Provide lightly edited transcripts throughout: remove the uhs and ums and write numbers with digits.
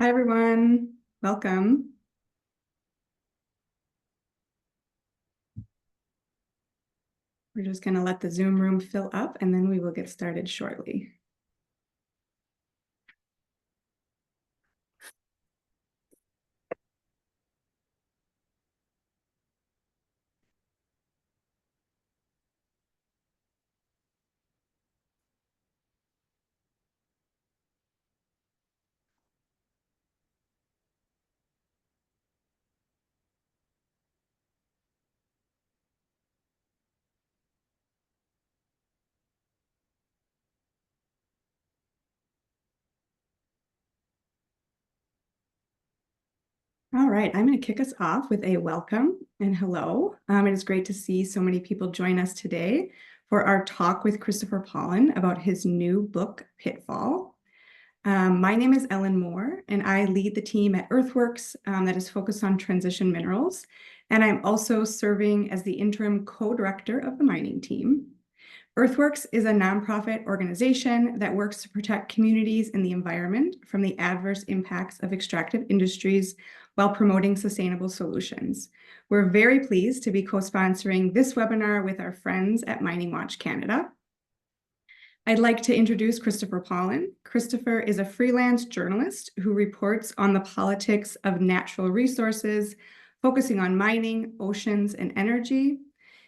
Hi, everyone. Welcome. We're just going to let the Zoom room fill up and then we will get started shortly. All right, I'm going to kick us off with a welcome and hello. It is great to see so many people join us today for our talk with Christopher Pollon about his new book, Pitfall. My name is Ellen Moore, and I lead the team at Earthworks that is focused on transition minerals. And I'm also serving as the interim co-director of the mining team. Earthworks is a nonprofit organization that works to protect communities and the environment from the adverse impacts of extractive industries while promoting sustainable solutions. We're very pleased to be co-sponsoring this webinar with our friends at Mining Watch Canada. I'd like to introduce Christopher Pollon. Christopher is a freelance journalist who reports on the politics of natural resources, focusing on mining, oceans, and energy.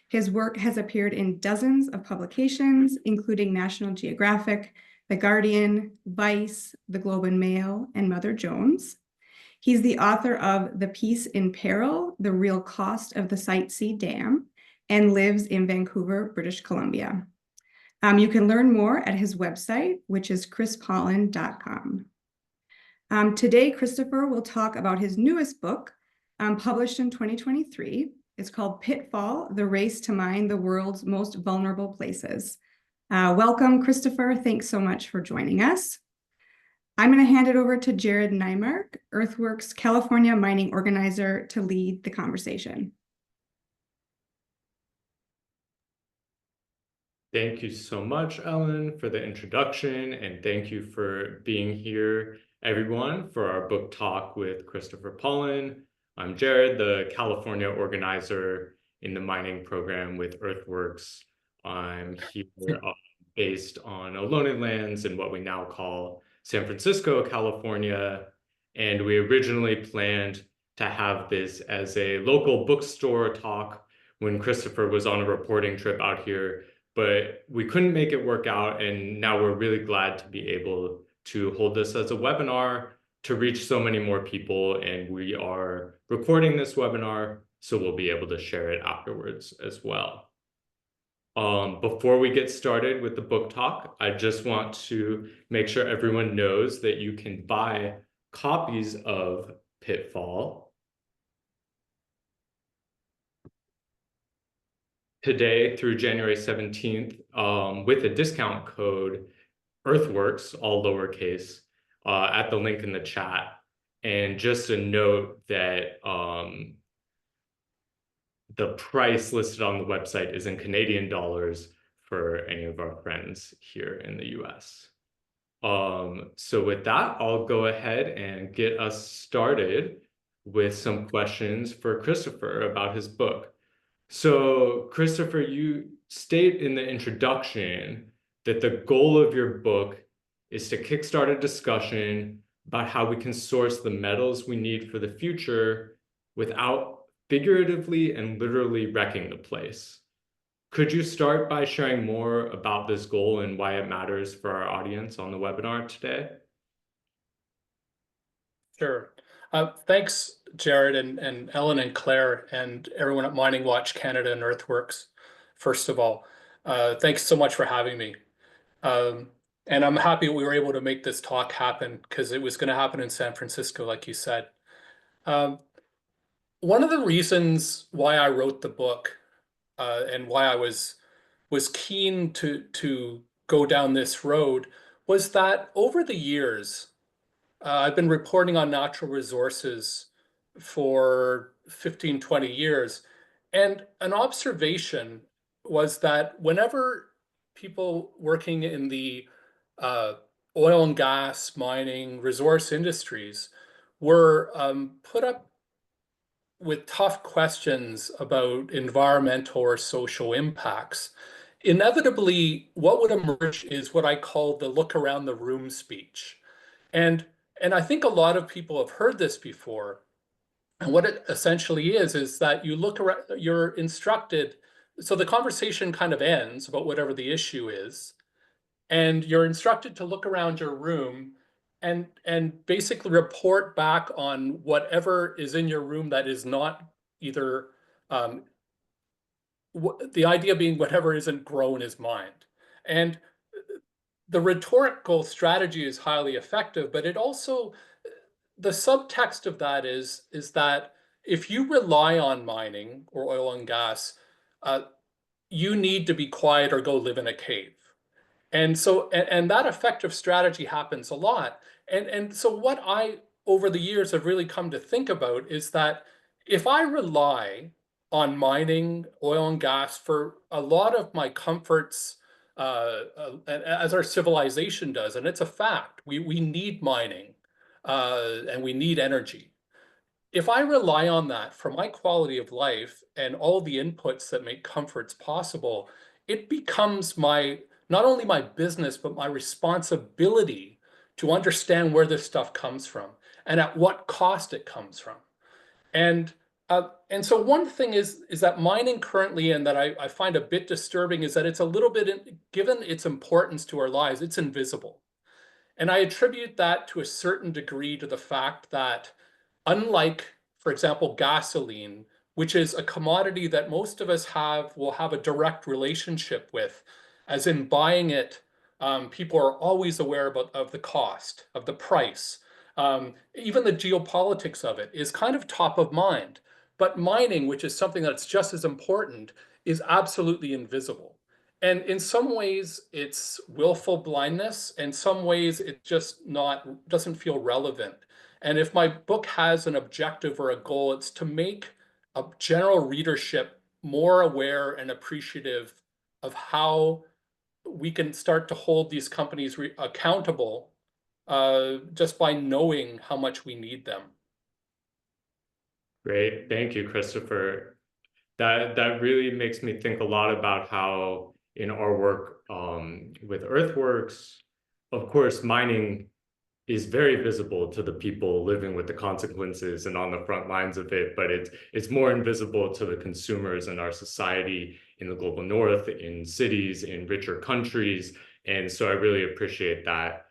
His work has appeared in dozens of publications, including National Geographic, The Guardian, Vice, The Globe and Mail, and Mother Jones. He's the author of The Peace in Peril, The Real Cost of the Site C Dam, and lives in Vancouver, British Columbia. You can learn more at his website, which is chrispollon.com. Today, Christopher will talk about his newest book, published in 2023. It's called Pitfall, The Race to Mine the World's Most Vulnerable Places. Welcome, Christopher. Thanks so much for joining us. I'm going to hand it over to Jared Nymark, Earthworks California mining organizer, to lead the conversation. Thank you so much, Ellen, for the introduction, and thank you for being here, everyone, for our book talk with Christopher Pollon. I'm Jared, the California organizer in the mining program with Earthworks. I'm here based on Ohlone lands in what we now call San Francisco, California, and we originally planned to have this as a local bookstore talk when Christopher was on a reporting trip out here, but we couldn't make it work out, and now we're really glad to be able to hold this as a webinar to reach so many more people, and we are recording this webinar, so we'll be able to share it afterwards as well. Before we get started with the book talk, I just want to make sure everyone knows that you can buy copies of Pitfall today through January 17th with a discount code Earthworks, all lowercase, at the link in the chat. And just a note that the price listed on the website is in Canadian dollars for any of our friends here in the US. So with that, I'll go ahead and get us started with some questions for Christopher about his book. So Christopher, you state in the introduction that the goal of your book is to kickstart a discussion about how we can source the metals we need for the future without figuratively and literally wrecking the place. Could you start by sharing more about this goal and why it matters for our audience on the webinar today? Sure. Thanks, Jared and Ellen and Claire and everyone at Mining Watch Canada and Earthworks. First of all, thanks so much for having me. And I'm happy we were able to make this talk happen because it was going to happen in San Francisco, like you said. One of the reasons why I wrote the book and why I was keen to go down this road was that over the years, I've been reporting on natural resources for 15, 20 years. And an observation was that whenever people working in the oil and gas, mining, resource industries were put up with tough questions about environmental or social impacts, inevitably what would emerge is what I call the look around the room speech. And I think a lot of people have heard this before. And what it essentially is that you look around, you're instructed. So the conversation kind of ends about whatever the issue is, and you're instructed to look around your room and basically report back on whatever is in your room that is not either the idea being whatever isn't grown is mind. And the rhetorical strategy is highly effective, but it also, the subtext of that is that if you rely on mining or oil and gas, uh, you need to be quiet or go live in a cave. And so, and that effective strategy happens a lot. And so what I, over the years, have really come to think about is that if I rely on mining, oil and gas for a lot of my comforts, as our civilization does, and it's a fact, we need mining, and we need energy. If I rely on that for my quality of life and all the inputs that make comforts possible, it becomes my, not only my business, but my responsibility to understand where this stuff comes from and at what cost it comes from. And so one thing is that mining currently, and that I find a bit disturbing, is that it's a little bit, given its importance to our lives, it's invisible. And I attribute that to a certain degree to the fact that, unlike, for example, gasoline, which is a commodity that most of us will have a direct relationship with, as in buying it, people are always aware of the cost, of the price. Even the geopolitics of it is kind of top of mind. But mining, which is something that's just as important, is absolutely invisible. And in some ways, it's willful blindness. In some ways, it just doesn't feel relevant. And if my book has an objective or a goal, it's to make a general readership more aware and appreciative of how we can start to hold these companies accountable, just by knowing how much we need them. Great. Thank you, Christopher. That really makes me think a lot about how in our work with earthworks, of course, mining is very visible to the people living with the consequences and on the front lines of it, but it's more invisible to the consumers in our society, in the global north, in cities, in richer countries. And so I really appreciate that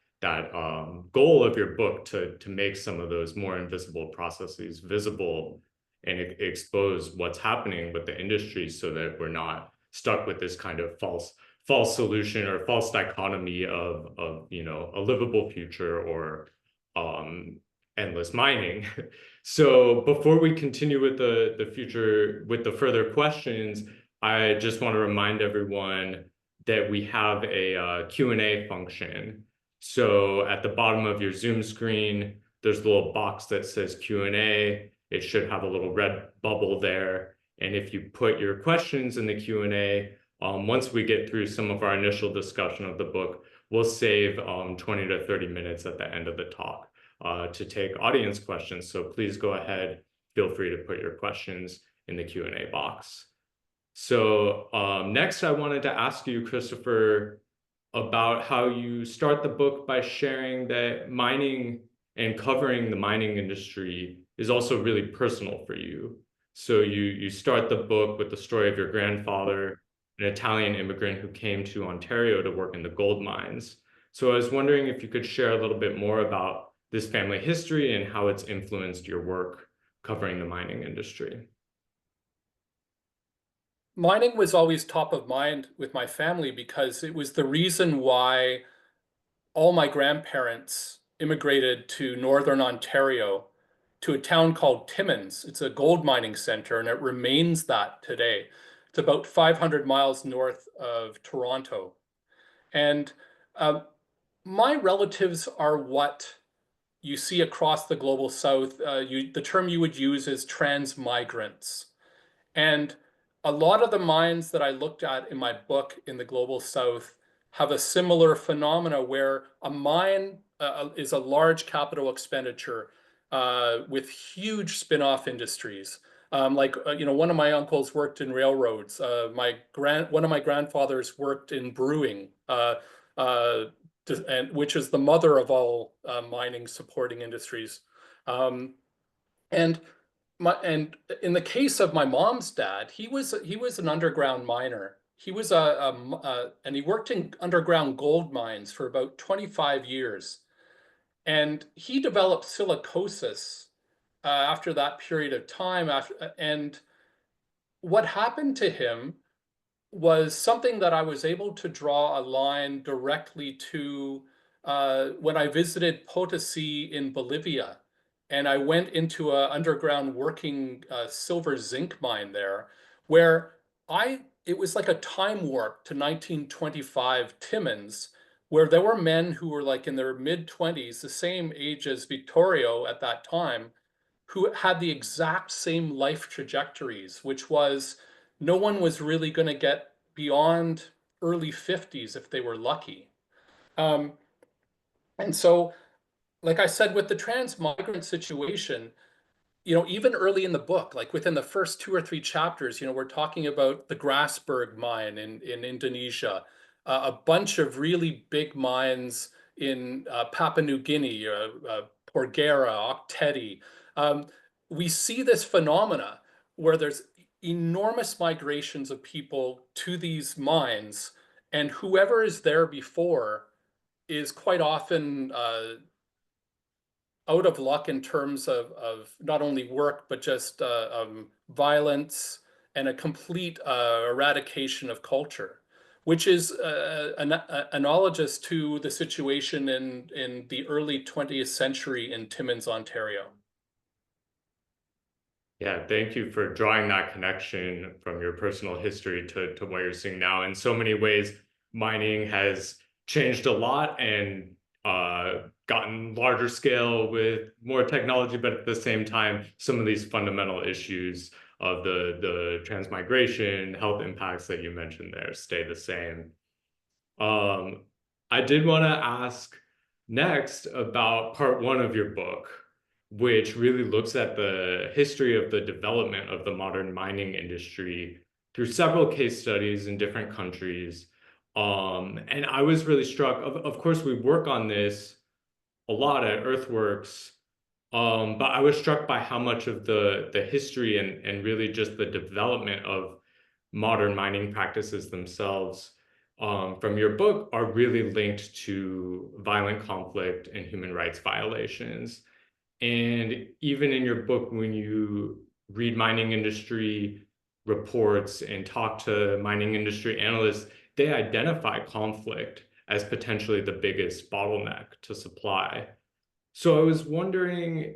goal of your book to make some of those more invisible processes visible and expose what's happening with the industry so that we're not stuck with this kind of false solution or false dichotomy of a livable future or endless mining. So before we continue with the future, with the further questions, I just want to remind everyone that we have a Q&A function. So at the bottom of your Zoom screen, there's a little box that says Q&A. It should have a little red bubble there. And if you put your questions in the Q&A, once we get through some of our initial discussion of the book, we'll save 20 to 30 minutes at the end of the talk to take audience questions. So please go ahead, feel free to put your questions in the Q&A box. So next, I wanted to ask you, Christopher, about how you start the book by sharing that mining and covering the mining industry is also really personal for you. So you start the book with the story of your grandfather, an Italian immigrant who came to Ontario to work in the gold mines. So I was wondering if you could share a little bit more about this family history and how it's influenced your work covering the mining industry. Mining was always top of mind with my family because it was the reason why all my grandparents immigrated to Northern Ontario, to a town called Timmins. It's a gold mining center, and it remains that today. It's about 500 miles north of Toronto. And my relatives are what you see across the global south. The term you would use is transmigrants. And a lot of the mines that I looked at in my book in the global south have a similar phenomena where a mine is a large capital expenditure. with huge spin-off industries. One of my uncles worked in railroads. One of my grandfathers worked in brewing, uh, which is the mother of all mining supporting industries. Um, and and in the case of my mom's dad, he was an underground miner. He was and he worked in underground gold mines for about 25 years. And he developed silicosis after that period of time. And what happened to him was something that I was able to draw a line directly to when I visited Potosi in Bolivia. And I went into an underground working silver zinc mine there, where it was like a time warp to 1925 Timmins, where there were men who were like in their mid 20s, the same age as Vittorio at that time, who had the exact same life trajectories, which was no one was really going to get beyond early 50s if they were lucky. Um, and so, like I said, with the trans migrant situation, even early in the book, like within the first 2 or 3 chapters, we're talking about the Grasberg mine in Indonesia, a bunch of really big mines in Papua New Guinea, Porgera, Octeti. Um, we see this phenomena where there's enormous migrations of people to these mines, and whoever is there before is quite often out of luck in terms of not only work, but just violence and a complete eradication of culture, which is analogous to the situation in the early 20th century in Timmins, Ontario. Yeah, thank you for drawing that connection from your personal history to what you're seeing now. In so many ways, mining has changed a lot and gotten larger scale with more technology, but at the same time, some of these fundamental issues of the transmigration, health impacts that you mentioned there stay the same. I did want to ask next about part one of your book, which really looks at the history of the development of the modern mining industry through several case studies in different countries. And I was really struck, of course, we work on this a lot at Earthworks, but I was struck by how much of the history and really just the development of modern mining practices themselves from your book are really linked to violent conflict and human rights violations. And even in your book, when you read mining industry reports and talk to mining industry analysts, they identify conflict as potentially the biggest bottleneck to supply. So I was wondering,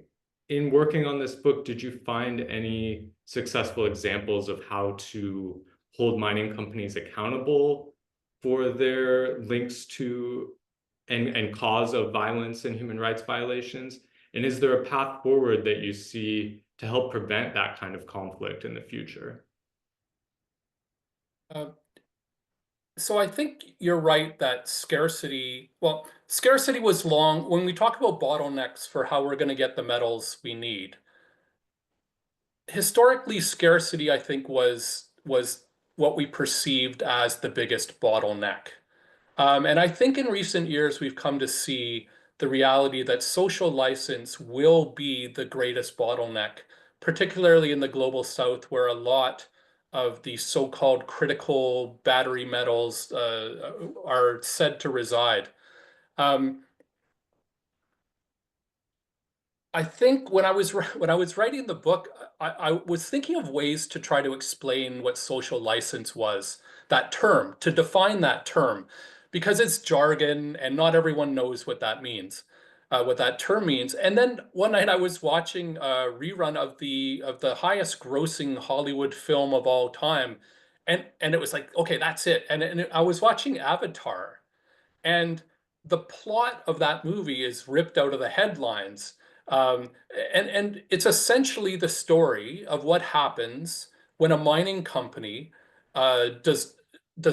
in working on this book, did you find any successful examples of how to hold mining companies accountable for their links to and cause of violence and human rights violations? And is there a path forward that you see to help prevent that kind of conflict in the future? Uh, So I think you're right that scarcity was long. When we talk about bottlenecks for how we're going to get the metals we need, historically, scarcity, I think, was what we perceived as the biggest bottleneck. And I think in recent years, we've come to see the reality that social license will be the greatest bottleneck, particularly in the global south, where a lot of the so-called critical battery metals are said to reside. Um, I think when I was writing the book, I was thinking of ways to try to explain what social license was, that term, to define that term, because it's jargon and not everyone knows what that means, what that term means. And then one night I was watching a rerun of the highest grossing Hollywood film of all time, and it was like, okay, that's it. And I was watching Avatar, and the plot of that movie is ripped out of the headlines. Um, and it's essentially the story of what happens when a mining company does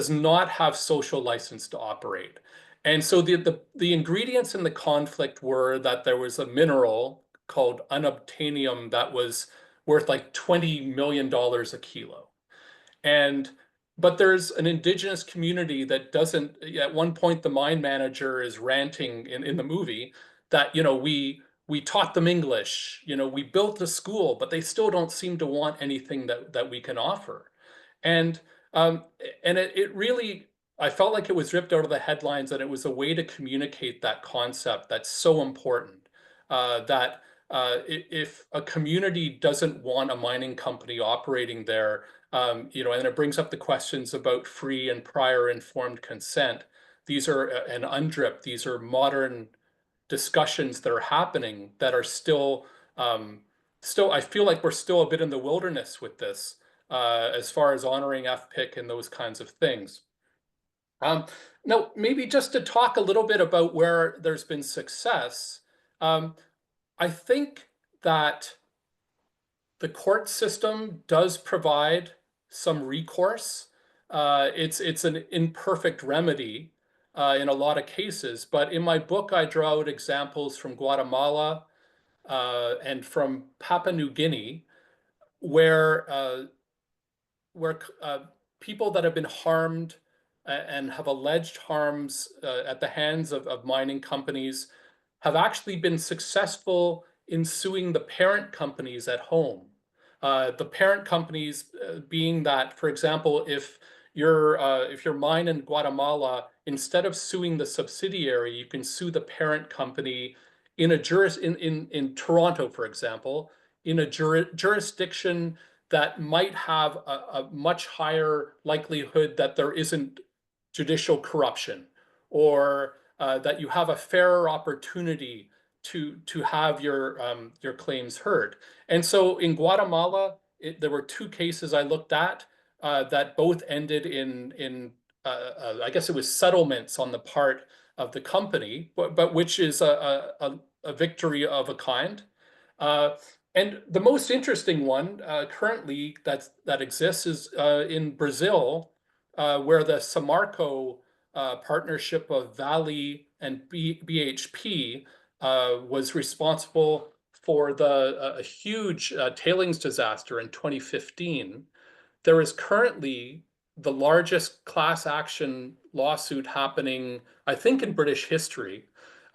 not have social license to operate. And so the ingredients in the conflict were that there was a mineral called unobtainium that was worth like $20 million a kilo. And but there's an indigenous community that doesn't, at one point the mine manager is ranting in the movie that, we taught them English, we built a school, but they still don't seem to want anything that we can offer. And um, and it really, I felt like it was ripped out of the headlines, and it was a way to communicate that concept that's so important. That if a community doesn't want a mining company operating there, and it brings up the questions about free and prior informed consent. These are an UNDRIP. These are modern discussions that are happening that are still. I feel like we're still a bit in the wilderness with this, as far as honoring FPIC and those kinds of things. Um, Now, maybe just to talk a little bit about where there's been success. Um, I think that the court system does provide some recourse. It's an imperfect remedy in a lot of cases, but in my book, I draw out examples from Guatemala and from Papua New Guinea, where people that have been harmed and have alleged harms at the hands of mining companies have actually been successful in suing the parent companies at home. The parent companies being that, for example, if you're mine in Guatemala, instead of suing the subsidiary, you can sue the parent company in a in Toronto, for example, in a jurisdiction that might have a much higher likelihood that there isn't judicial corruption, or that you have a fairer opportunity to have your claims heard. And so in Guatemala, there were two cases I looked at that both ended in I guess it was settlements on the part of the company, but which is a victory of a kind. Uh, and the most interesting one currently that exists is in Brazil, where the Samarco partnership of Vale and BHP was responsible for a huge tailings disaster in 2015. There is currently the largest class action lawsuit happening, I think, in British history,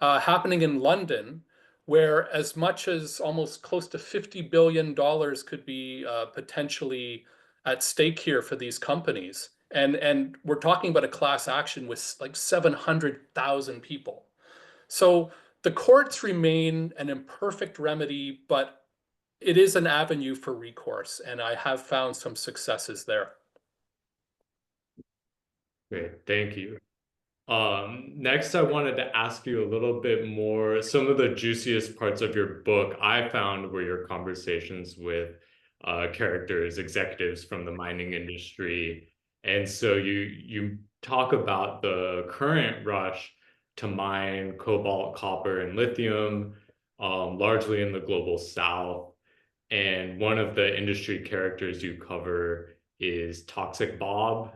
happening in London, where as much as almost close to $50 billion could be potentially at stake here for these companies. And we're talking about a class action with like 700,000 people. So the courts remain an imperfect remedy, but it is an avenue for recourse, and I have found some successes there. Great, thank you. Next, I wanted to ask you a little bit more. Some of the juiciest parts of your book I found were your conversations with characters, executives from the mining industry. And so you talk about the current rush to mine cobalt, copper, and lithium, largely in the global south. And one of the industry characters you cover is Toxic Bob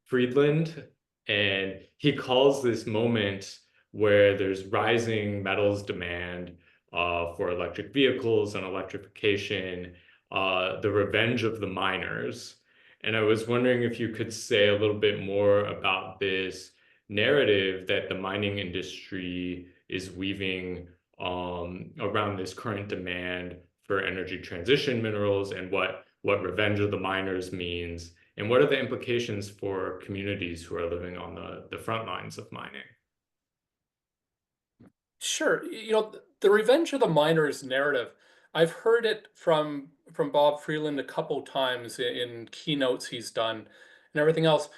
Friedland. And he calls this moment where there's rising metals demand for electric vehicles and electrification, the revenge of the miners. And I was wondering if you could say a little bit more about this narrative that the mining industry is weaving around this current demand for energy transition minerals, and what revenge of the miners means, and what are the implications for communities who are living on the front lines of mining? Sure. The revenge of the miners narrative, I've heard it from Bob Freeland a couple times in keynotes he's done and everything else.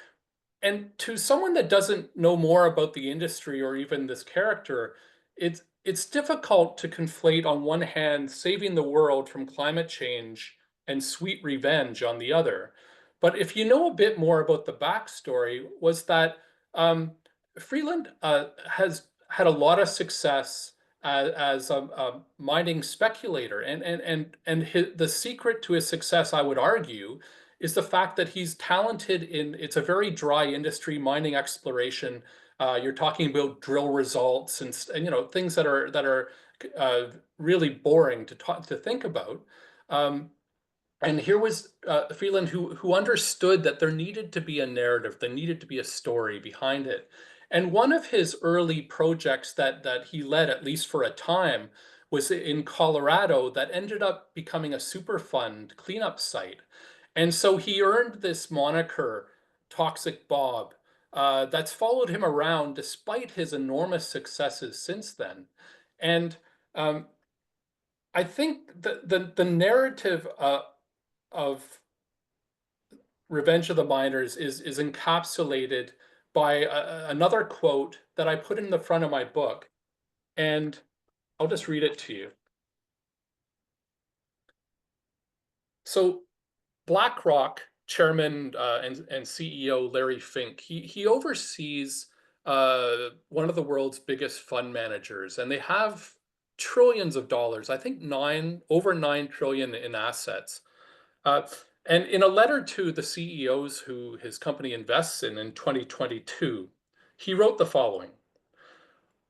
And to someone that doesn't know more about the industry or even this character, it's difficult to conflate, on one hand, saving the world from climate change and sweet revenge on the other. But if you know a bit more about the backstory, was that um, Freeland has had a lot of success as a mining speculator, and the secret to his success, I would argue, is the fact that he's talented in, it's a very dry industry, mining exploration. You're talking about drill results and things that are really boring to think about. And here was Phelan who understood that there needed to be a narrative, there needed to be a story behind it. And one of his early projects that he led, at least for a time, was in Colorado that ended up becoming a Superfund cleanup site. And so he earned this moniker, Toxic Bob, that's followed him around despite his enormous successes since then. And um, I think the narrative of Revenge of the Miners is encapsulated by another quote that I put in the front of my book, and I'll just read it to you. So BlackRock chairman and CEO Larry Fink, he oversees one of the world's biggest fund managers, and they have trillions of dollars. I think over 9 trillion in assets. Uh, and in a letter to the CEOs who his company invests in 2022, he wrote the following: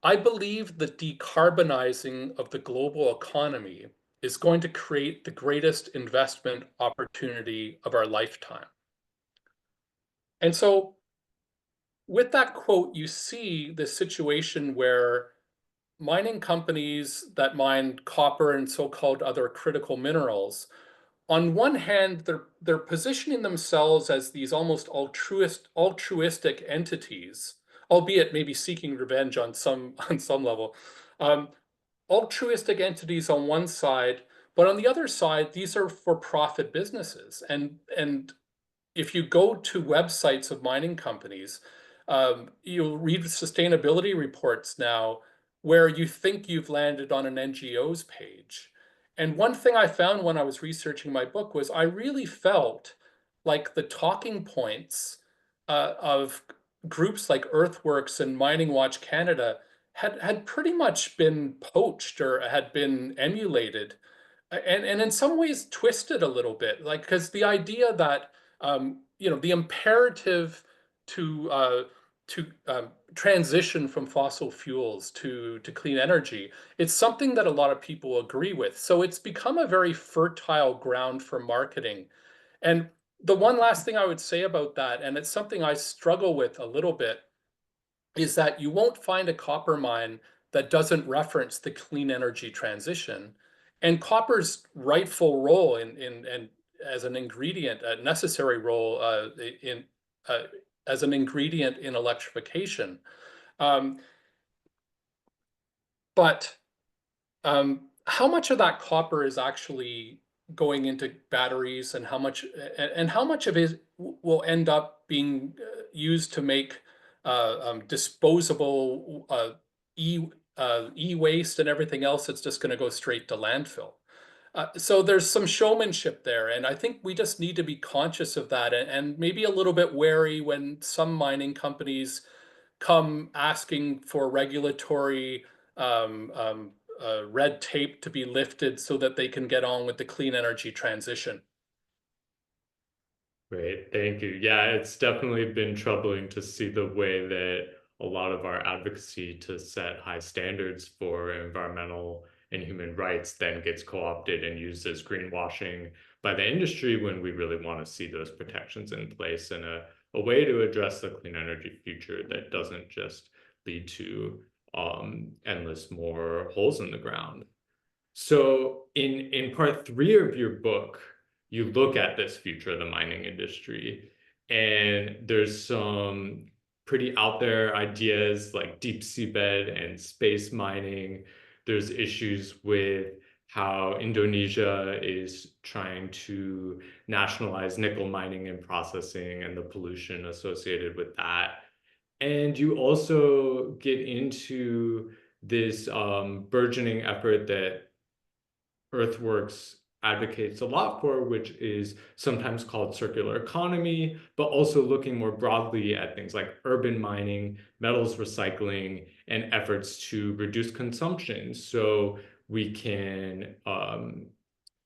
I believe the decarbonizing of the global economy is going to create the greatest investment opportunity of our lifetime. And so, with that quote, you see the situation where mining companies that mine copper and so-called other critical minerals, on one hand, they're positioning themselves as these almost altruistic entities, albeit maybe seeking revenge on some on some level. Um, Altruistic entities on one side, but on the other side, these are for-profit businesses. And if you go to websites of mining companies, you'll read sustainability reports now where you think you've landed on an NGO's page. And one thing I found when I was researching my book was I really felt like the talking points of groups like Earthworks and Mining Watch Canada had pretty much been poached or had been emulated, and in some ways twisted a little bit, like, because the idea that the imperative to transition from fossil fuels to clean energy, it's something that a lot of people agree with. So it's become a very fertile ground for marketing. And the one last thing I would say about that, and it's something I struggle with a little bit, is that you won't find a copper mine that doesn't reference the clean energy transition and copper's rightful role in and as an ingredient, a necessary role in uh, as an ingredient in electrification. Um, but how much of that copper is actually going into batteries, and how much of it will end up being used to make disposable e-waste and everything else that's just going to go straight to landfill? So there's some showmanship there, and I think we just need to be conscious of that, and maybe a little bit wary when some mining companies come asking for regulatory red tape to be lifted so that they can get on with the clean energy transition. Great, thank you. Yeah, it's definitely been troubling to see the way that a lot of our advocacy to set high standards for environmental and human rights then gets co-opted and used as greenwashing by the industry when we really want to see those protections in place and a way to address the clean energy future that doesn't just lead to endless more holes in the ground. So in part 3 of your book, you look at this future of the mining industry, and there's some pretty out there ideas like deep seabed and space mining. There's issues with how Indonesia is trying to nationalize nickel mining and processing and the pollution associated with that. And you also get into this burgeoning effort that Earthworks advocates a lot for, which is sometimes called circular economy, but also looking more broadly at things like urban mining, metals recycling, and efforts to reduce consumption so we can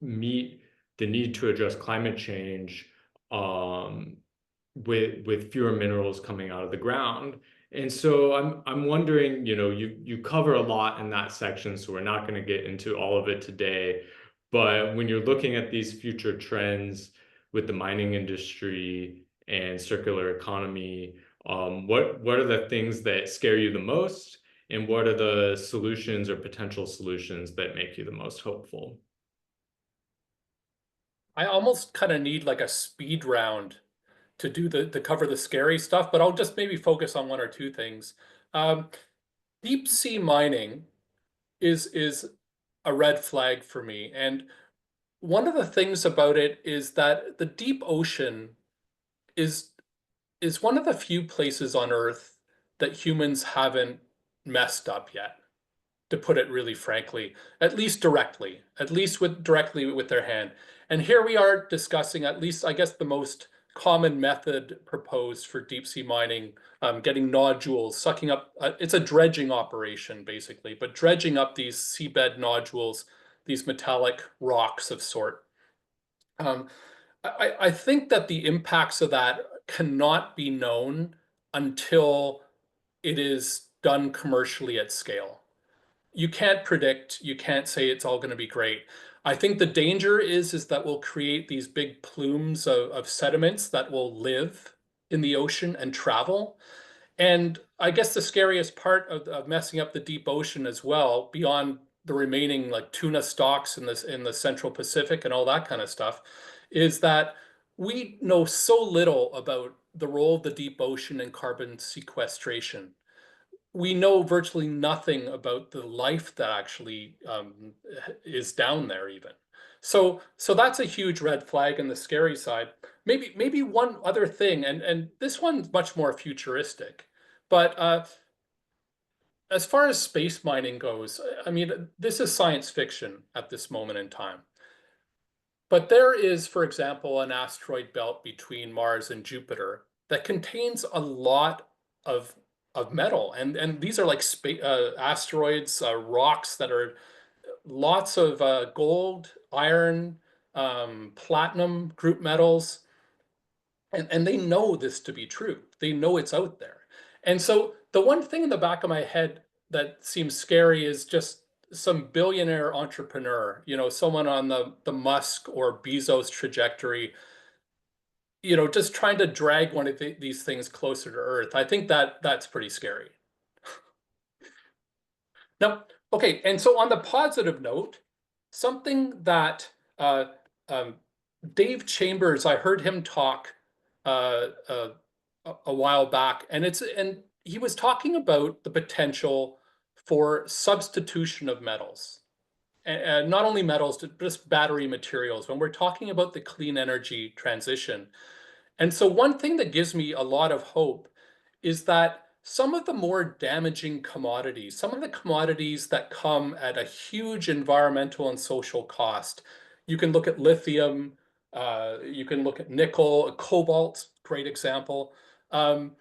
meet the need to address climate change with fewer minerals coming out of the ground. And so I'm wondering, you cover a lot in that section, so we're not going to get into all of it today. But when you're looking at these future trends with the mining industry and circular economy, what are the things that scare you the most, and what are the solutions or potential solutions that make you the most hopeful? I almost kind of need like a speed round to do to cover the scary stuff, but I'll just maybe focus on one or two things. Um, Deep sea mining is a red flag for me, and one of the things about it is that the deep ocean is is one of the few places on Earth that humans haven't messed up yet, to put it really frankly, at least directly, at least with directly with their hand. And here we are discussing at least, I guess, the most common method proposed for deep sea mining, getting nodules, sucking up, it's a dredging operation basically, but dredging up these seabed nodules, these metallic rocks of sort. Um, I think that the impacts of that cannot be known until it is done commercially at scale. You can't predict, you can't say it's all going to be great. I think the danger is that we'll create these big plumes of sediments that will live in the ocean and travel. And I guess the scariest part of messing up the deep ocean as well, beyond the remaining like tuna stocks in the Central Pacific and all that kind of stuff, is that we know so little about the role of the deep ocean in carbon sequestration. We know virtually nothing about the life that actually is down there even. So that's a huge red flag on the scary side. Maybe one other thing, and this one's much more futuristic, but as far as space mining goes, I mean, this is science fiction at this moment in time. But there is, for example, an asteroid belt between Mars and Jupiter that contains a lot of metal, and these are like asteroids, rocks that are lots of gold, iron, platinum group metals, and they know this to be true. They know it's out there. And so the one thing in the back of my head that seems scary is just some billionaire entrepreneur, someone on the Musk or Bezos trajectory, just trying to drag one of these things closer to Earth. I think that that's pretty scary. Now, okay, and so on the positive note, something that uh, um, Dave Chambers, I heard him talk uh, uh, a while back, and he was talking about the potential for substitution of metals, and not only metals, but just battery materials. When we're talking about the clean energy transition, and so one thing that gives me a lot of hope is that some of the more damaging commodities, some of the commodities that come at a huge environmental and social cost, you can look at lithium, you can look at nickel, cobalt, great example. Um,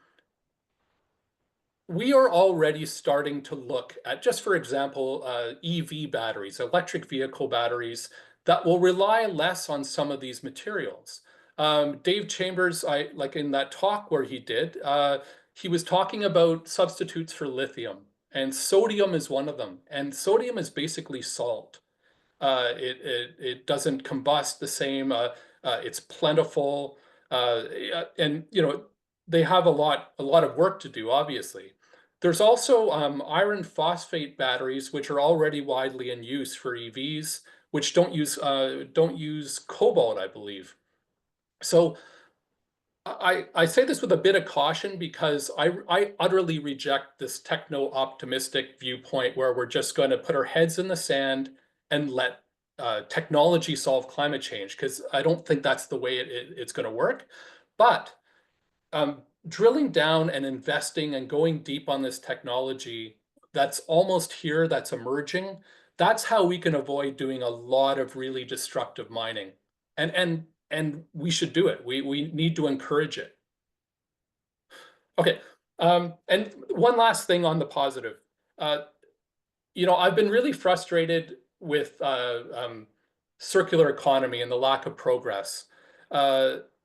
we are already starting to look at, just for example, EV batteries, electric vehicle batteries, that will rely less on some of these materials. Dave Chambers, I like in that talk where he was talking about substitutes for lithium, and sodium is one of them. And sodium is basically salt. It doesn't combust the same. It's plentiful, and they have a lot of work to do. Obviously, there's also iron phosphate batteries, which are already widely in use for EVs, which don't use cobalt, I believe. So I say this with a bit of caution because I utterly reject this techno-optimistic viewpoint where we're just going to put our heads in the sand and let technology solve climate change, because I don't think that's the way it's going to work. But drilling down and investing and going deep on this technology that's almost here, that's emerging, that's how we can avoid doing a lot of really destructive mining. And we should do it. We need to encourage it. Okay. And one last thing on the positive. Uh, I've been really frustrated with circular economy and the lack of progress.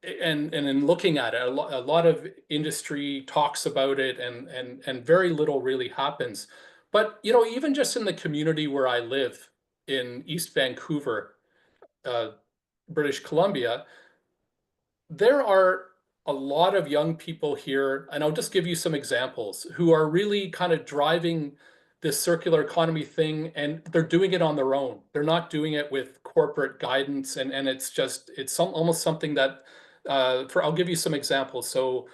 and in looking at it, a lot of industry talks about it, and very little really happens. But even just in the community where I live in East Vancouver, uh, British Columbia, there are a lot of young people here, and I'll just give you some examples, who are really kind of driving this circular economy thing, and they're doing it on their own. They're not doing it with corporate guidance, and it's almost something that I'll give you some examples. So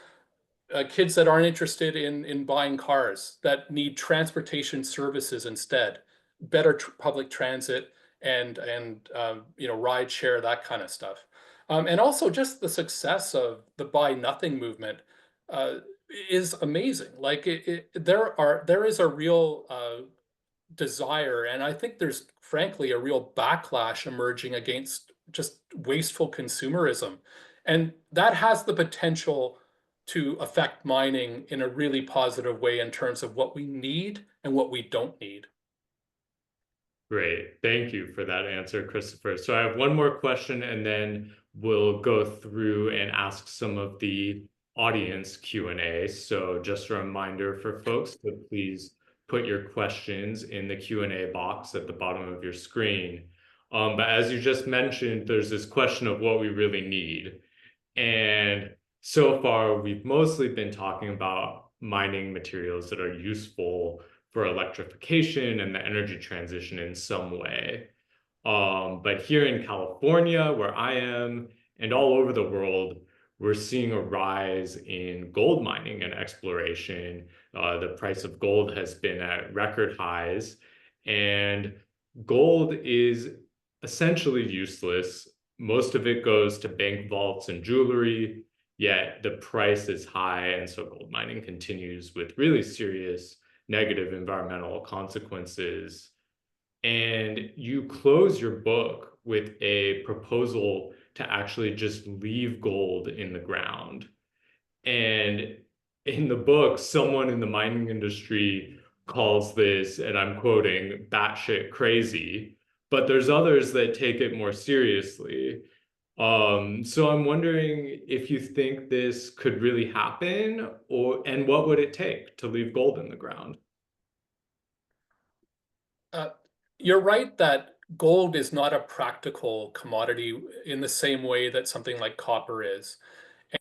kids that aren't interested in buying cars, that need transportation services instead, better public transit, and ride share, that kind of stuff. And also just the success of the buy nothing movement uh, is amazing. Like there is a real desire, and I think there's frankly a real backlash emerging against just wasteful consumerism. And that has the potential to affect mining in a really positive way in terms of what we need and what we don't need. Great. Thank you for that answer, Christopher. So I have one more question, and then we'll go through and ask some of the audience Q&A. So just a reminder for folks to please put your questions in the Q&A box at the bottom of your screen. But as you just mentioned, there's this question of what we really need. And so far, we've mostly been talking about mining materials that are useful for electrification and the energy transition in some way. But here in California, where I am, and all over the world, we're seeing a rise in gold mining and exploration. The price of gold has been at record highs, and gold is essentially useless. Most of it goes to bank vaults and jewelry, yet the price is high, and so gold mining continues with really serious negative environmental consequences. And you close your book with a proposal to actually just leave gold in the ground. And in the book, someone in the mining industry calls this, and I'm quoting, batshit crazy, but there's others that take it more seriously. So I'm wondering if you think this could really happen, and what would it take to leave gold in the ground? Uh, you're right that gold is not a practical commodity in the same way that something like copper is.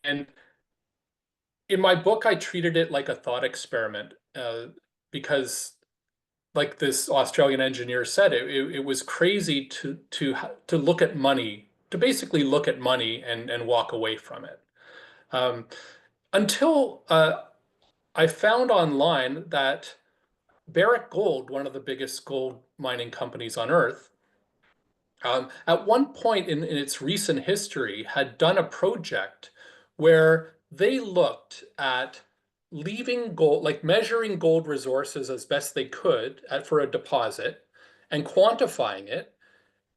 And in my book, I treated it like a thought experiment because, like this Australian engineer said, it was crazy to look at money, to basically look at money and walk away from it. Um, until I found online that Barrick Gold, one of the biggest gold mining companies on earth, at one point in its recent history, had done a project where they looked at leaving gold, like measuring gold resources as best they could for a deposit and quantifying it,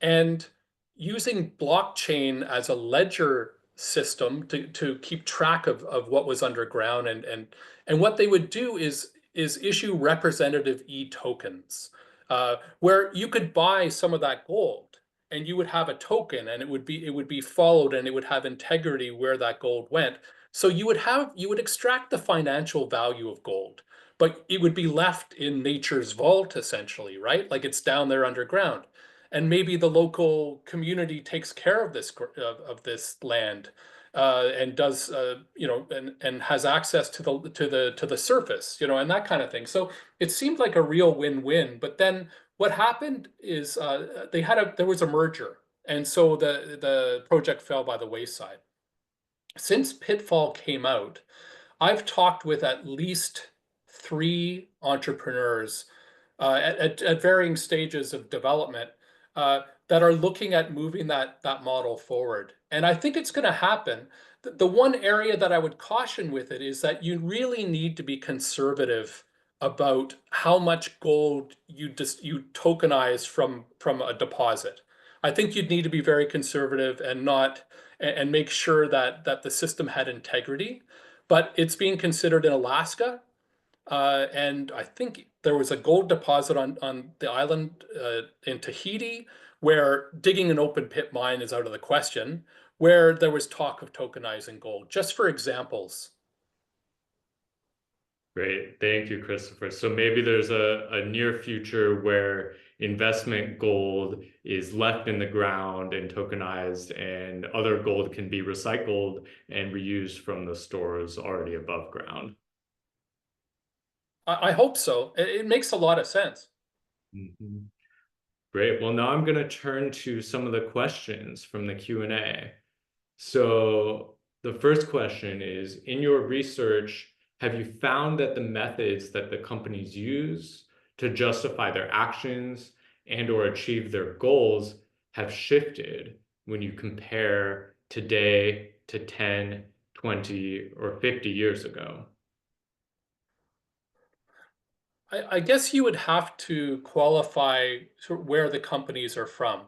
and using blockchain as a ledger system to keep track of what was underground. And what they would do is issue representative e-tokens, where you could buy some of that gold and you would have a token, and it would be followed, and it would have integrity where that gold went. So you would extract the financial value of gold, but it would be left in nature's vault, essentially, right? Like it's down there underground. And maybe the local community takes care of this land, and does and has access to the surface, and that kind of thing. So it seemed like a real win-win. But then what happened is there was a merger, and so the project fell by the wayside. Since Pitfall came out, I've talked with at least three entrepreneurs at varying stages of development that are looking at moving that model forward. And I think it's going to happen. The one area that I would caution with it is that you really need to be conservative about how much gold you tokenize from a deposit. I think you'd need to be very conservative and not and make sure that the system had integrity. But it's being considered in Alaska, and I think there was a gold deposit on the island in Tahiti, where digging an open pit mine is out of the question, where there was talk of tokenizing gold, just for examples. Great. Thank you, Christopher. So maybe there's a near future where investment gold is left in the ground and tokenized, and other gold can be recycled and reused from the stores already above ground. I hope so. It makes a lot of sense. Mhm. Great. Well, now I'm going to turn to some of the questions from the Q&A. So the first question is, in your research, have you found that the methods that the companies use to justify their actions and or achieve their goals have shifted when you compare today to 10, 20, or 50 years ago? I guess you would have to qualify sort of where the companies are from.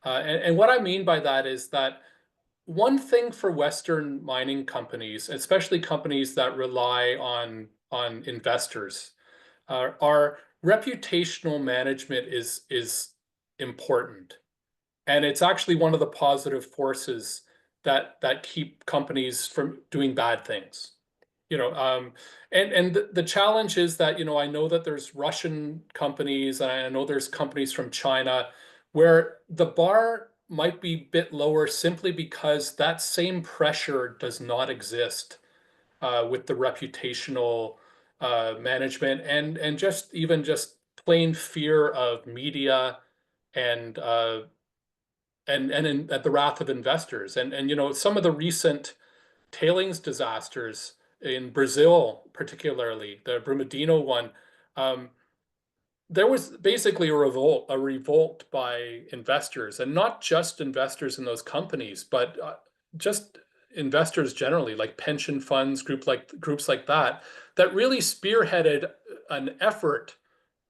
And what I mean by that is that one thing for Western mining companies, especially companies that rely on investors, our reputational management is important, and it's actually one of the positive forces that keep companies from doing bad things. And the challenge is that, I know that there's Russian companies and I know there's companies from China where the bar might be a bit lower simply because that same pressure does not exist with the reputational management and just even just plain fear of media and at the wrath of investors. And some of the recent tailings disasters in Brazil, particularly the Brumadinho one, um, there was basically a revolt by investors, and not just investors in those companies, but just investors generally, like pension funds, groups like that, that really spearheaded an effort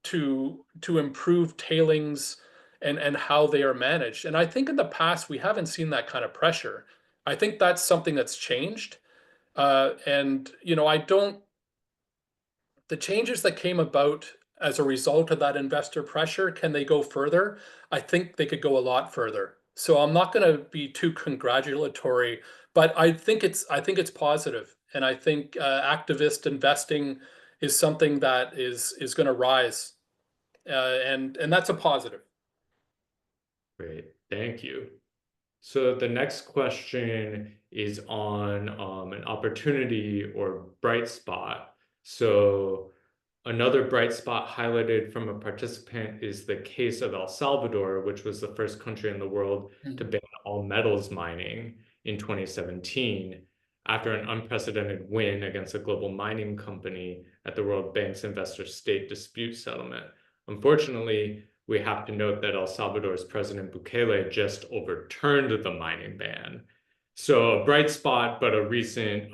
to improve tailings and how they are managed. And I think in the past we haven't seen that kind of pressure. I think that's something that's changed. And I don't, the changes that came about as a result of that investor pressure, can they go further? I think they could go a lot further. So I'm not going to be too congratulatory, but I think it's positive, and I think activist investing is something that is going to rise, and that's a positive. Great. Thank you. So the next question is on an opportunity or bright spot. So another bright spot highlighted from a participant is the case of El Salvador, which was the first country in the world to ban all metals mining in 2017 after an unprecedented win against a global mining company at the World Bank's investor state dispute settlement. Unfortunately, we have to note that El Salvador's President Bukele just overturned the mining ban. So a bright spot, but a recent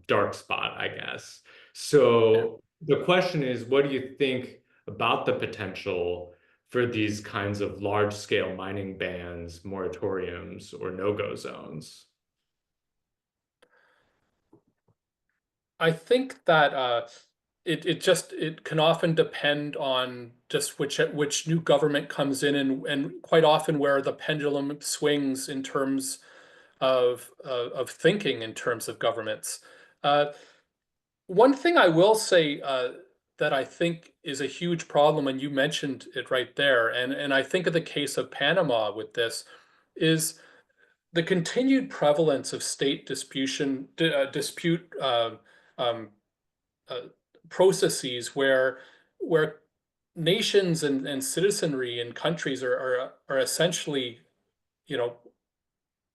dark spot, I guess. So the question is, what do you think about the potential for these kinds of large-scale mining bans, moratoriums, or no-go zones? I think that it can often depend on just which new government comes in, and quite often where the pendulum swings in terms of thinking in terms of governments. Uh, One thing I will say that I think is a huge problem, and you mentioned it right there, and I think of the case of Panama with this, is the continued prevalence of state dispute um, uh, processes where nations and citizenry and countries are essentially, you know,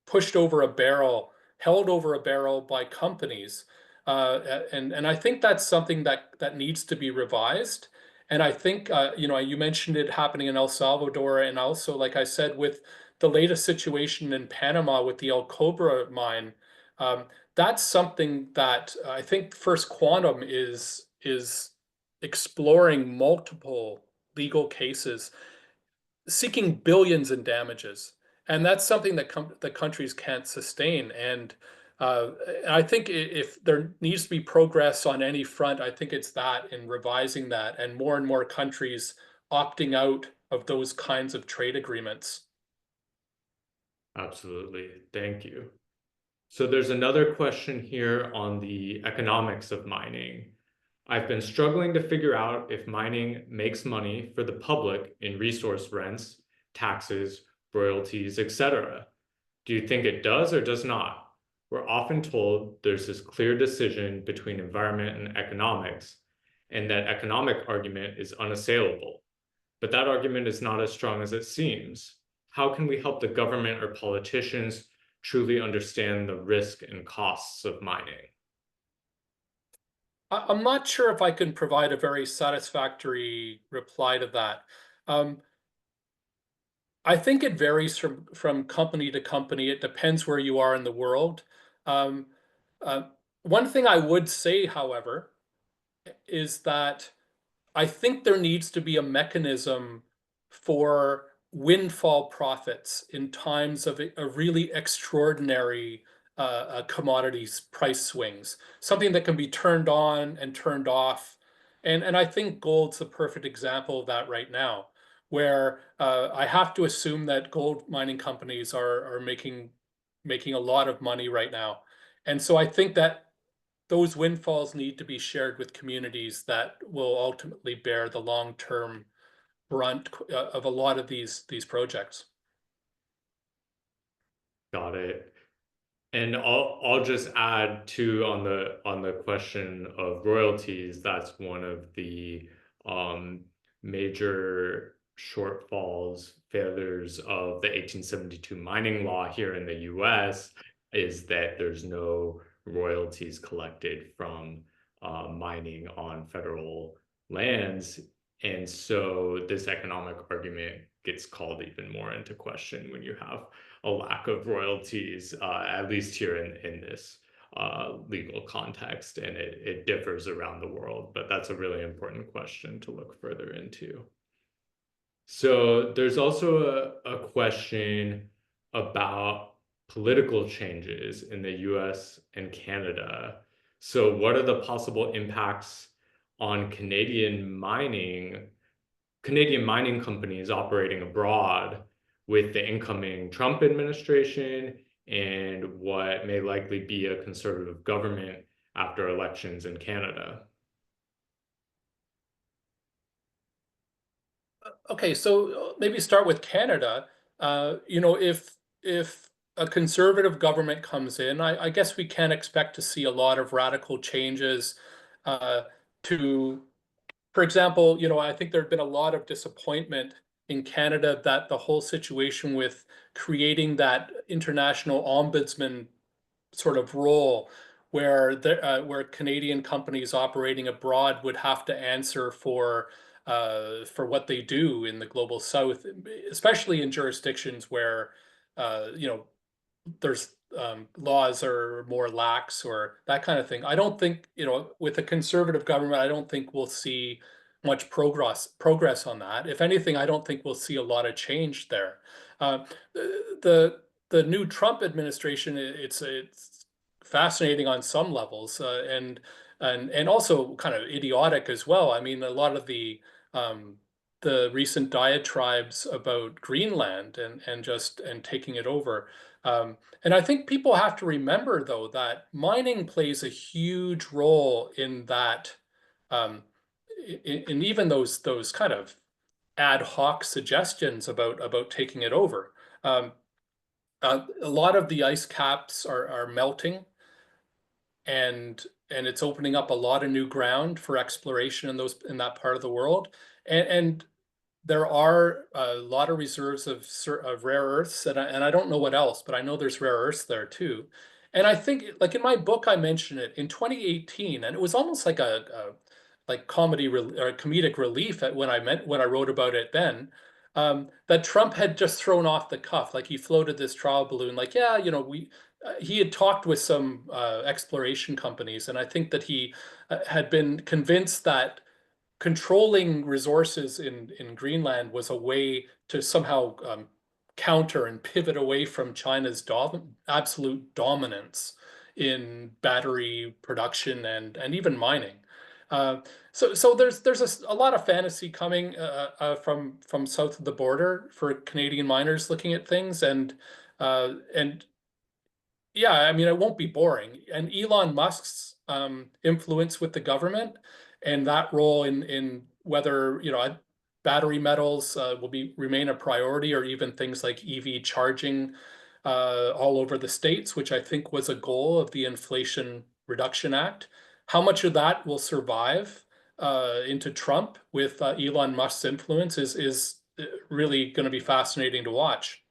pushed over a barrel, held over a barrel by companies. And I think that's something that needs to be revised. And I think, you mentioned it happening in El Salvador, and also, like I said, with the latest situation in Panama with the El Cobra mine, um, that's something that I think First Quantum is exploring multiple legal cases seeking billions in damages, and that's something that countries can't sustain. And I think if there needs to be progress on any front, I think it's that in revising that, and more countries opting out of those kinds of trade agreements. Absolutely. Thank you. So there's another question here on the economics of mining. I've been struggling to figure out if mining makes money for the public in resource rents, taxes, royalties, etc. Do you think it does or does not? We're often told there's this clear decision between environment and economics, and that economic argument is unassailable. But that argument is not as strong as it seems. How can we help the government or politicians truly understand the risk and costs of mining? I'm not sure if I can provide a very satisfactory reply to that. Um, I think it varies from company to company. It depends where you are in the world. Um, uh, One thing I would say, however, is that I think there needs to be a mechanism for windfall profits in times of a really extraordinary commodities price swings, something that can be turned on and turned off. And I think gold's a perfect example of that right now, where I have to assume that gold mining companies are making a lot of money right now. And so I think that those windfalls need to be shared with communities that will ultimately bear the long-term brunt of a lot of these projects. Got it. And I'll just add too on the question of royalties. That's one of the um, major shortfalls, failures of the 1872 mining law here in the U.S. is that there's no royalties collected from mining on federal lands. And so this economic argument gets called even more into question when you have a lack of royalties, at least here in this legal context, and it differs around the world, but that's a really important question to look further into. So there's also a question about political changes in the US and Canada. So what are the possible impacts on Canadian mining companies operating abroad with the incoming Trump administration and what may likely be a conservative government after elections in Canada? Okay, so maybe start with Canada. If a conservative government comes in, I guess we can expect to see a lot of radical changes uh, to, for example, I think there'd been a lot of disappointment in Canada that the whole situation with creating that international ombudsman sort of role where Canadian companies operating abroad would have to answer for what they do in the global south, especially in jurisdictions where there's laws are more lax or that kind of thing. I don't think, with a conservative government, I don't think we'll see much progress on that. If anything, I don't think we'll see a lot of change there. Uh, the the new Trump administration, it's fascinating on some levels, and also kind of idiotic as well. I mean, a lot of the recent diatribes about Greenland and taking it over. And I think people have to remember, though, that mining plays a huge role in that, um, in even those kind of ad hoc suggestions about taking it over. Um, a lot of the ice caps are melting, and it's opening up a lot of new ground for exploration in that part of the world. And there are a lot of reserves of rare earths, and I don't know what else, but I know there's rare earths there too. And I think, like in my book, I mentioned it in 2018, and it was almost like a like or comedic relief when I wrote about it then. That Trump had just thrown off the cuff, like he floated this trial balloon, like, yeah, he had talked with some exploration companies, and I think that he had been convinced that controlling resources in Greenland was a way to somehow counter and pivot away from China's absolute dominance in battery production and even mining. So there's a lot of fantasy coming from south of the border for Canadian miners looking at things, and yeah, I mean, it won't be boring. And Elon Musk's influence with the government and that role in whether, battery metals will remain a priority, or even things like EV charging all over the states, which I think was a goal of the Inflation Reduction Act. How much of that will survive into Trump with Elon Musk's influence is really going to be fascinating to watch.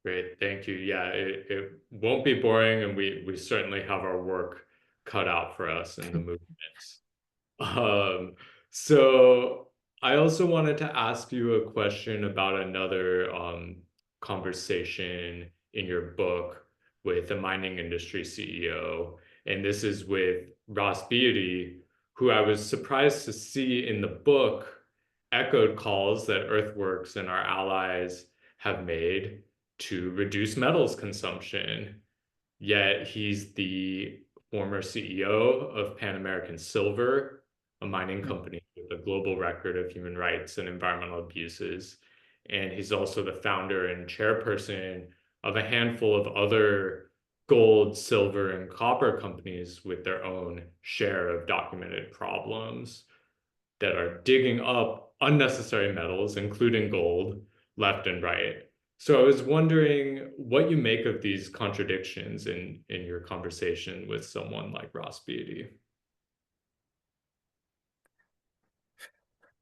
Great, thank you. Yeah, it won't be boring, and we certainly have our work cut out for us in the movement. Um, so I also wanted to ask you a question about another conversation in your book with the mining industry CEO, and this is with Ross Beatty, who I was surprised to see in the book echoed calls that Earthworks and our allies have made to reduce metals consumption. Yet he's the former CEO of Pan American Silver, a mining company with a global record of human rights and environmental abuses. And he's also the founder and chairperson of a handful of other gold, silver, and copper companies with their own share of documented problems that are digging up unnecessary metals, including gold, left and right. So I was wondering what you make of these contradictions in your conversation with someone like Ross Beatty.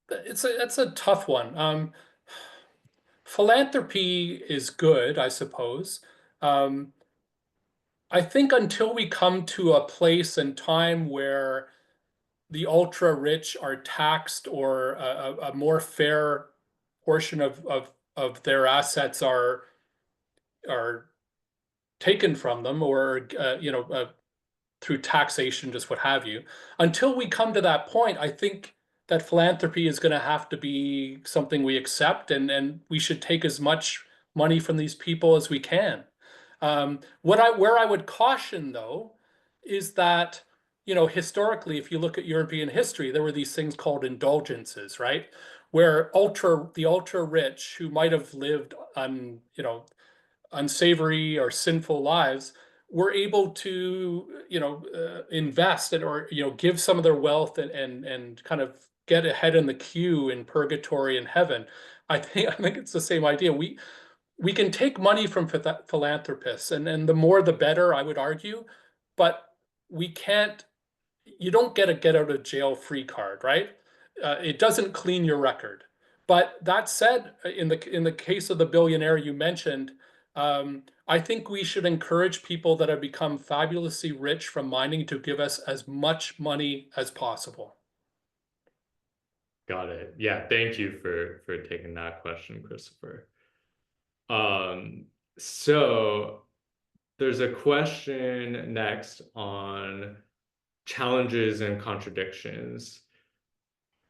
That's a tough one. Philanthropy is good, I suppose. Um, I think until we come to a place and time where the ultra rich are taxed, or a more fair portion of their assets are taken from them, or through taxation, just what have you. Until we come to that point, I think that philanthropy is going to have to be something we accept, and we should take as much money from these people as we can. Where I would caution, though, is that, historically, if you look at European history, there were these things called indulgences, right? Where the ultra rich, who might have lived unsavory or sinful lives, were able to, invest it, or, give some of their wealth, and kind of get ahead in the queue in purgatory and heaven. I think it's the same idea. We can take money from philanthropists, and the more the better, I would argue, but we can't. You don't get a get out of jail free card, right? It doesn't clean your record. But that said, in the case of the billionaire you mentioned, I think we should encourage people that have become fabulously rich from mining to give us as much money as possible. Got it. Yeah, thank you for taking that question, Christopher. Um, so there's a question next on challenges and contradictions,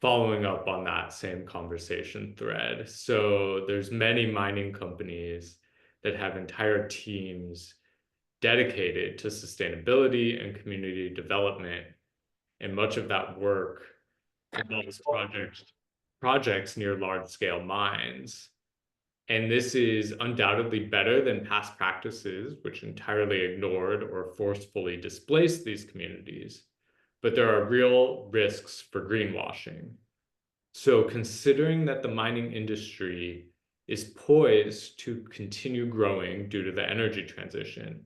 following up on that same conversation thread. So there's many mining companies that have entire teams dedicated to sustainability and community development, and much of that work involves projects near large-scale mines. And this is undoubtedly better than past practices, which entirely ignored or forcefully displaced these communities. But there are real risks for greenwashing. So, considering that the mining industry is poised to continue growing due to the energy transition,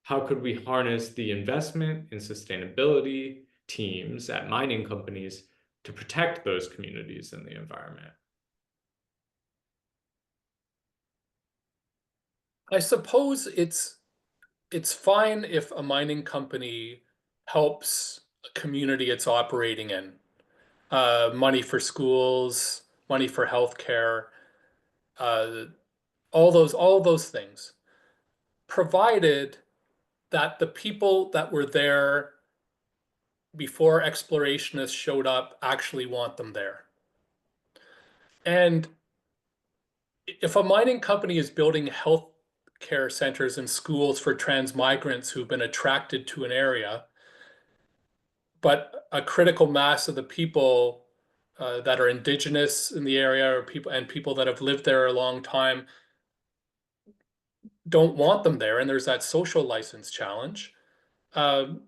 how could we harness the investment in sustainability teams at mining companies to protect those communities and the environment? I suppose it's fine if a mining company helps a community it's operating in. Money for schools, money for healthcare, uh, all those things, provided that the people that were there before explorationists showed up actually want them there. And if a mining company is building health care centers and schools for trans migrants who've been attracted to an area, but a critical mass of the people that are indigenous in the area, or people that have lived there a long time, don't want them there, and there's that social license challenge. Um,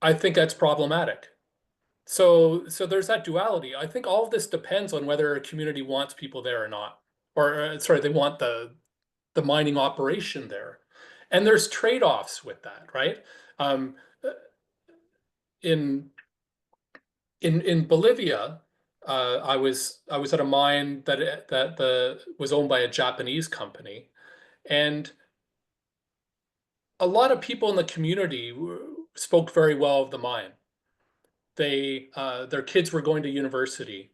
I think that's problematic. So there's that duality. I think all of this depends on whether a community wants people there or not, or sorry, they want the mining operation there, and there's trade-offs with that, right? Um, in in Bolivia, I was at a mine that was owned by a Japanese company, and a lot of people in the community spoke very well of the mine. Their kids were going to university,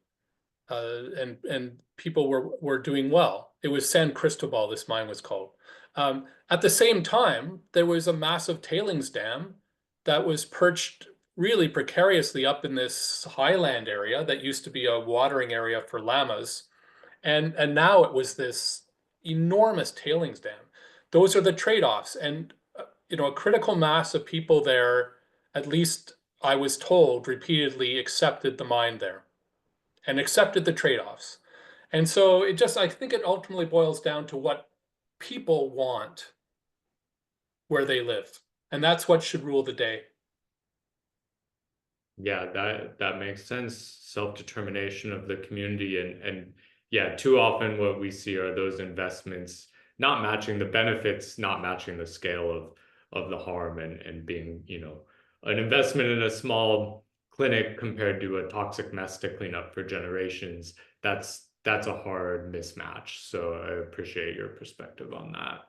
and people were doing well. It was San Cristobal, this mine was called. At the same time, there was a massive tailings dam that was perched really precariously up in this highland area that used to be a watering area for llamas, and now it was this enormous tailings dam. Those are the trade-offs, and a critical mass of people there, at least I was told repeatedly, accepted the mine there and accepted the trade-offs. And so I think it ultimately boils down to what people want where they live. And that's what should rule the day. Yeah, that makes sense. Self-determination of the community, and yeah, too often what we see are those investments not matching the benefits, not matching the scale of the harm, and being, an investment in a small clinic compared to a toxic mess to clean up for generations. That's a hard mismatch. So I appreciate your perspective on that.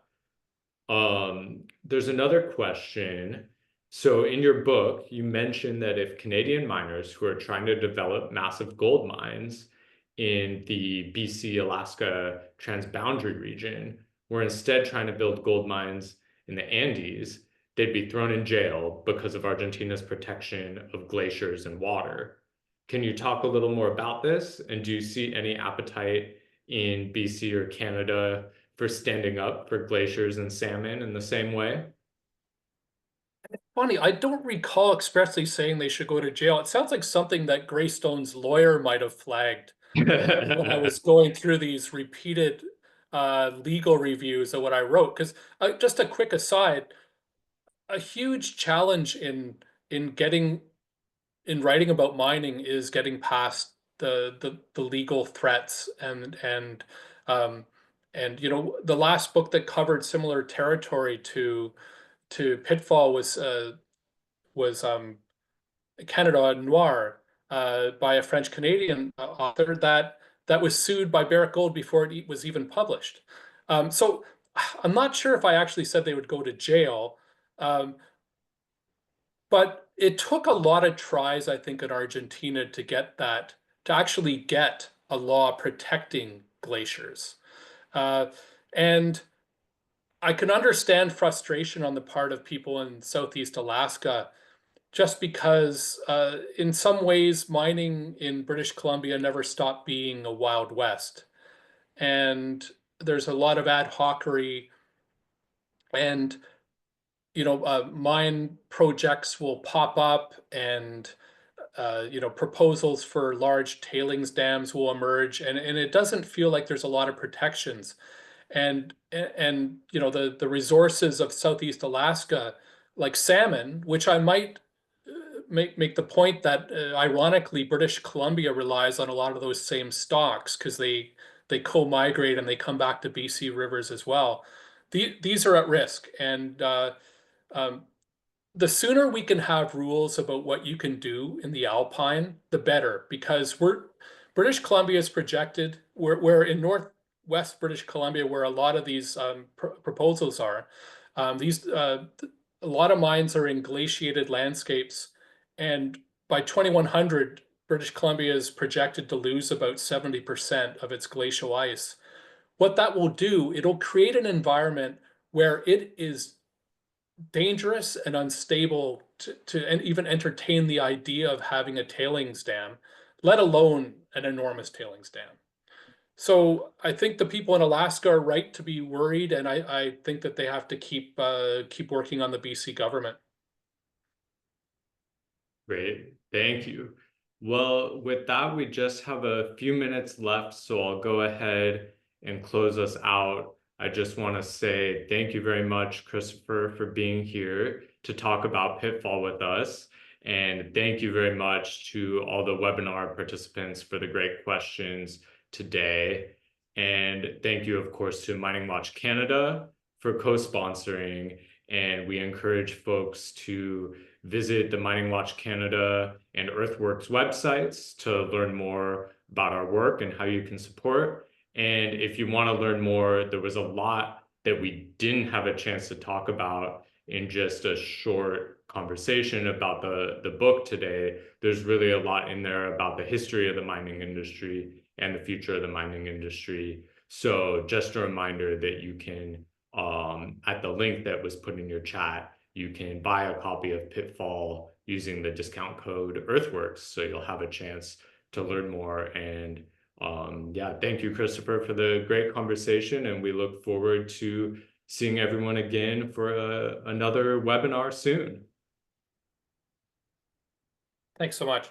There's another question. So in your book, you mentioned that if Canadian miners who are trying to develop massive gold mines in the BC, Alaska transboundary region were instead trying to build gold mines in the Andes, they'd be thrown in jail because of Argentina's protection of glaciers and water. Can you talk a little more about this? And do you see any appetite in BC or Canada for standing up for glaciers and salmon in the same way? Funny, I don't recall expressly saying they should go to jail. It sounds like something that Greystone's lawyer might have flagged when I was going through these repeated legal reviews of what I wrote. Because just a quick aside, a huge challenge in getting in writing about mining is getting past the legal threats um the last book that covered similar territory to Pitfall was Canada Noir, by a French Canadian author that was sued by Barrick Gold before it was even published. So I'm not sure if I actually said they would go to jail, um, but it took a lot of tries, I think, in Argentina to actually get a law protecting glaciers. Uh, and I can understand frustration on the part of people in Southeast Alaska, just because in some ways mining in British Columbia never stopped being a Wild West. And there's a lot of ad hocery, and mine projects will pop up, and proposals for large tailings dams will emerge, and it doesn't feel like there's a lot of protections. And the resources of Southeast Alaska, like salmon, which I might make the point that ironically British Columbia relies on a lot of those same stocks because they co-migrate and they come back to BC rivers as well. These are at risk, and um, the sooner we can have rules about what you can do in the Alpine, the better, because British Columbia is projected, we're in northwest British Columbia, where a lot of these proposals are. A lot of mines are in glaciated landscapes, and by 2100, British Columbia is projected to lose about 70% of its glacial ice. What that will do, it'll create an environment where it is dangerous and unstable to even entertain the idea of having a tailings dam, let alone an enormous tailings dam. So I think the people in Alaska are right to be worried, and I think that they have to keep working on the BC government. Great, thank you. Well, with that, we just have a few minutes left, so I'll go ahead and close us out. I just want to say thank you very much, Christopher, for being here to talk about Pitfall with us. And thank you very much to all the webinar participants for the great questions today. And thank you, of course, to Mining Watch Canada for co-sponsoring. And we encourage folks to visit the Mining Watch Canada and Earthworks websites to learn more about our work and how you can support. And if you want to learn more, there was a lot that we didn't have a chance to talk about in just a short conversation about the book today. There's really a lot in there about the history of the mining industry and the future of the mining industry. So just a reminder that you can, at the link that was put in your chat, you can buy a copy of Pitfall using the discount code Earthworks. So you'll have a chance to learn more. And yeah, thank you, Christopher, for the great conversation. And we look forward to seeing everyone again for another webinar soon. Thanks so much.